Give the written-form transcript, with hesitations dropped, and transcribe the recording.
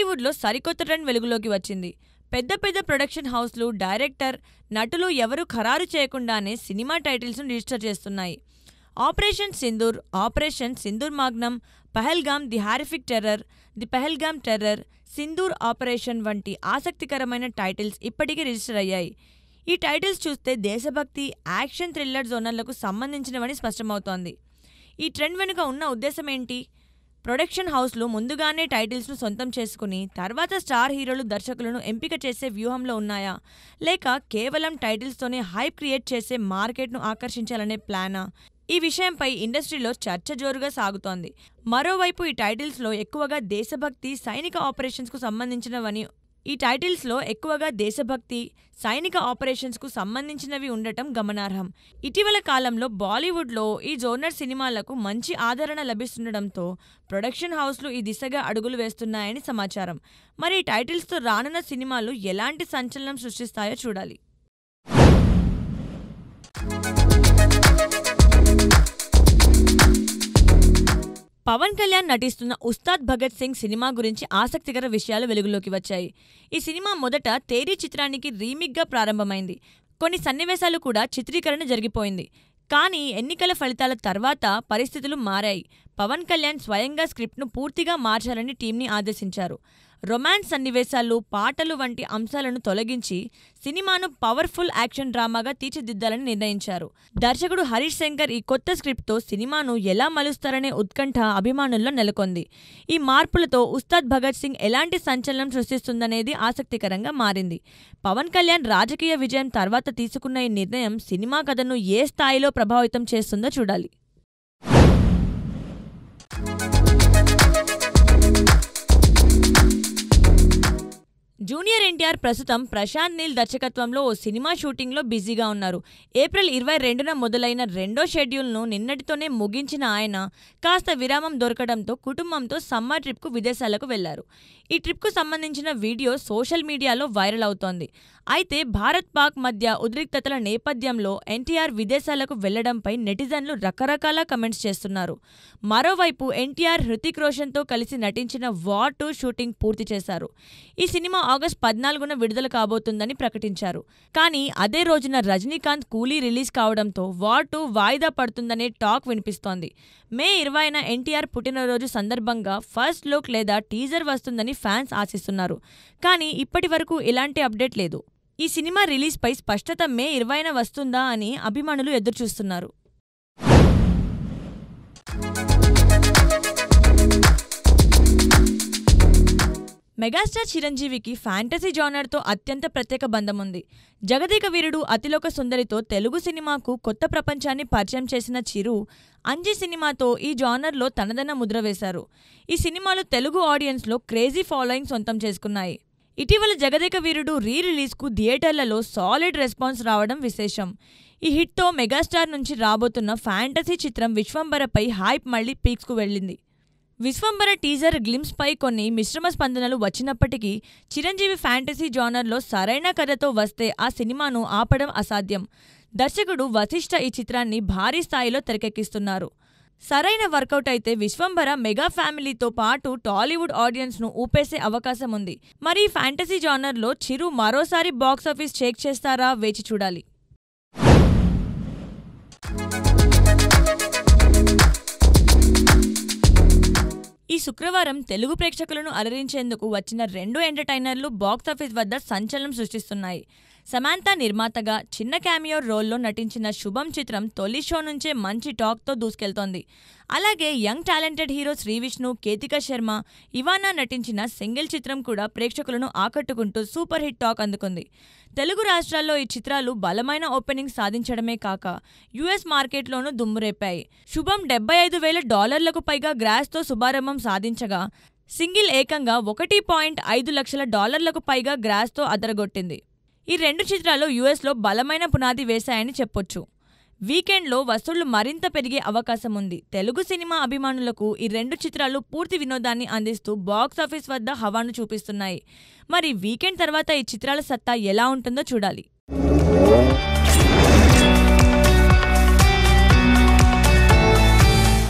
బాలీవుడ్లో సరికొత్త ట్రెండ్ వెలుగులోకి వచ్చింది. పెద్ద పెద్ద ప్రొడక్షన్ హౌస్లు, డైరెక్టర్, నటులు ఎవరూ ఖరారు చేయకుండానే సినిమా టైటిల్స్ను రిజిస్టర్ చేస్తున్నాయి. Operation Sindoor magnum, Pahalgam the horrific terror, the Pahalgam terror, Sindoor operation వంటి ఆసక్తికరమైన టైటిల్స్ ఇప్పటికే రిజిస్టర్ అయ్యాయి. ఈ టైటిల్స్ చూస్తే దేశభక్తి, యాక్షన్, థ్రిల్లర్ జోనర్లకు సంబంధించినవని స్పష్టమవుతోంది. ఈ ట్రెండ్ వెనుక ఉన్న ఉద్దేశం ఏంటి? ప్రొడక్షన్ హౌస్లు ముందుగానే టైటిల్స్ను సొంతం చేసుకుని తర్వాత స్టార్ హీరోలు, దర్శకులను ఎంపిక చేసే వ్యూహంలో ఉన్నాయా? లేక కేవలం టైటిల్స్తోనే హైప్ క్రియేట్ చేసే మార్కెట్ను ఆకర్షించాలనే ప్లానా? ఈ విషయంపై ఇండస్ట్రీలో చర్చ జోరుగా సాగుతోంది. మరోవైపు ఈ టైటిల్స్లో ఎక్కువగా దేశభక్తి, సైనిక ఆపరేషన్స్కు సంబంధించినవి ఉండటం గమనార్హం. ఇటీవల కాలంలో బాలీవుడ్లో ఈ జోనర్ సినిమాలకు మంచి ఆదరణ లభిస్తుండటంతో ప్రొడక్షన్ హౌస్లు ఈ దిశగా అడుగులు వేస్తున్నాయని సమాచారం. మరి ఈ టైటిల్స్తో రానున్న సినిమాలు ఎలాంటి సంచలనం సృష్టిస్తాయో చూడాలి. పవన్ కళ్యాణ్ నటిస్తున్న ఉస్తాద్ భగత్ సింగ్ సినిమా గురించి ఆసక్తికర విషయాలు వెలుగులోకి వచ్చాయి. ఈ సినిమా మొదట తేరీ చిత్రానికి రీమేక్గా ప్రారంభమైంది. కొన్ని సన్నివేశాలు కూడా చిత్రీకరణ జరిగిపోయింది. కానీ ఎన్నికల ఫలితాల తర్వాత పరిస్థితులు మారాయి. పవన్ కళ్యాణ్ స్వయంగా స్క్రిప్ట్ను పూర్తిగా మార్చాలని టీంని ఆదేశించారు. రొమాన్స్ సన్నివేశాలు, పాటలు వంటి అంశాలను తొలగించి సినిమాను పవర్ఫుల్ యాక్షన్ డ్రామాగా తీర్చిదిద్దాలని నిర్ణయించారు. దర్శకుడు హరీష్ శంకర్ ఈ కొత్త స్క్రిప్ట్తో సినిమాను ఎలా మలుస్తారనే ఉత్కంఠ అభిమానుల్లో నెలకొంది. ఈ మార్పులతో ఉస్తాద్ భగత్ సింగ్ ఎలాంటి సంచలనం సృష్టిస్తుందనేది ఆసక్తికరంగా మారింది. పవన్ కళ్యాణ్ రాజకీయ విజయం తర్వాత తీసుకున్న ఈ నిర్ణయం సినిమా కథను ఏ స్థాయిలో ప్రభావితం చేస్తుందో చూడాలి. జూనియర్ ఎన్టీఆర్ ప్రస్తుతం ప్రశాంత్ నీల్ దర్శకత్వంలో ఓ సినిమా షూటింగ్లో బిజీగా ఉన్నారు. ఏప్రిల్ 22న మొదలైన రెండో షెడ్యూల్ను నిన్నటితోనే ముగించిన ఆయన కాస్త విరామం దొరకడంతో కుటుంబంతో సమ్మర్ ట్రిప్కు విదేశాలకు వెళ్లారు. ఈ ట్రిప్కు సంబంధించిన వీడియో సోషల్ మీడియాలో వైరల్ అవుతోంది. అయితే భారత్-పాక్ మధ్య ఉద్రిక్తతల నేపథ్యంలో ఎన్టీఆర్ విదేశాలకు వెళ్లడంపై నెటిజన్లు రకరకాల కమెంట్స్ చేస్తున్నారు. మరోవైపు ఎన్టీఆర్ హృతిక్ రోషన్తో కలిసి నటించిన వార్ 2 షూటింగ్ పూర్తి చేశారు. ఈ సినిమా ఆగస్టు 14న విడుదల కాబోతుందని ప్రకటించారు. కానీ అదే రోజున రజనీకాంత్ కూలీ రిలీజ్ కావడంతో వార్ 2 వాయిదా పడుతుందనే టాక్ వినిపిస్తోంది. మే 20న ఎన్టీఆర్ పుట్టినరోజు సందర్భంగా ఫస్ట్ లుక్ లేదా టీజర్ వస్తుందని ఫ్యాన్స్ ఆశిస్తున్నారు. కానీ ఇప్పటి వరకు ఎలాంటి అప్డేట్ లేదు. ఈ సినిమా రిలీజ్పై స్పష్టత మే 20న వస్తుందా అని అభిమానులు ఎదురుచూస్తున్నారు. మెగాస్టార్ చిరంజీవికి ఫ్యాంటసీ జానర్తో అత్యంత ప్రత్యేక బంధం ఉంది. జగదేక వీరుడు, అతిలోక సుందరితో తెలుగు సినిమాకు కొత్త ప్రపంచాన్ని పరిచయం చేసిన చిరు అంజి సినిమాతో ఈ జానర్లో తనదైన ముద్ర వేశారు. ఈ సినిమాలు తెలుగు ఆడియన్స్లో క్రేజీ ఫాలోయింగ్ సొంతం చేసుకున్నాయి. ఇటీవల జగదేక వీరుడు రిలీజ్కు థియేటర్లలో సాలిడ్ రెస్పాన్స్ రావడం విశేషం. ఈ హిట్తో మెగాస్టార్ నుంచి రాబోతున్న ఫ్యాంటసీ చిత్రం విశ్వంబరపై హైప్ మళ్లీ పీక్స్కు వెళ్లింది. విశ్వంబర టీజర్ గ్లిమ్స్పై కొన్ని మిశ్రమ స్పందనలు వచ్చినప్పటికీ చిరంజీవి ఫ్యాంటసీ జానర్లో సరైన కథతో వస్తే ఆ సినిమాను ఆపడం అసాధ్యం. దర్శకుడు వశిష్ఠ ఈ చిత్రాన్ని భారీ స్థాయిలో తెరకెక్కిస్తున్నారు. సరైన వర్కౌట్ అయితే విశ్వంబర మెగా ఫ్యామిలీతో పాటు టాలీవుడ్ ఆడియన్స్ను ఊపేసే అవకాశం ఉంది. మరి ఫ్యాంటసీ జానర్లో చిరు మరోసారి బాక్సాఫీస్ షేక్ చేస్తారా? వేచి చూడాలి. ఈ శుక్రవారం తెలుగు ప్రేక్షకులను అలరించేందుకు వచ్చిన రెండు ఎంటర్టైనర్లు బాక్సాఫీస్ వద్ద సంచలనం సృష్టిస్తున్నాయి. సమాంతా నిర్మాతగా చిన్న క్యామియో రోల్లో నటించిన శుభం చిత్రం తొలి షో నుంచే మంచి టాక్తో దూసుకెళ్తోంది. అలాగే young talented hero Sree Vishnu, Ketika Sharma, Ivana నటించిన సింగిల్ చిత్రం కూడా ప్రేక్షకులను ఆకట్టుకుంటూ సూపర్ హిట్ టాక్ అందుకుంది. తెలుగు రాష్ట్రాల్లో ఈ చిత్రాలు బలమైన ఓపెనింగ్ సాధించడమే కాక యుఎస్ మార్కెట్లోనూ దుమ్మురేపాయి. శుభం $75,000 పైగా గ్రాస్తో శుభారంభం సాధించగా సింగిల్ ఏకంగా $1.5 లక్షల పైగా గ్రాస్తో అదరగొట్టింది. ఈ రెండు చిత్రాలు యుఎస్లో బలమైన పునాది వేశాయని చెప్పొచ్చు. వీకెండ్లో వసూళ్లు మరింత పెరిగే అవకాశం ఉంది. తెలుగు సినిమా అభిమానులకు ఈ రెండు చిత్రాలు పూర్తి వినోదాన్ని అందిస్తూ బాక్సాఫీస్ వద్ద హవాను చూపిస్తున్నాయి. మరి వీకెండ్ తర్వాత ఈ చిత్రాల సత్తా ఎలా ఉంటుందో చూడాలి.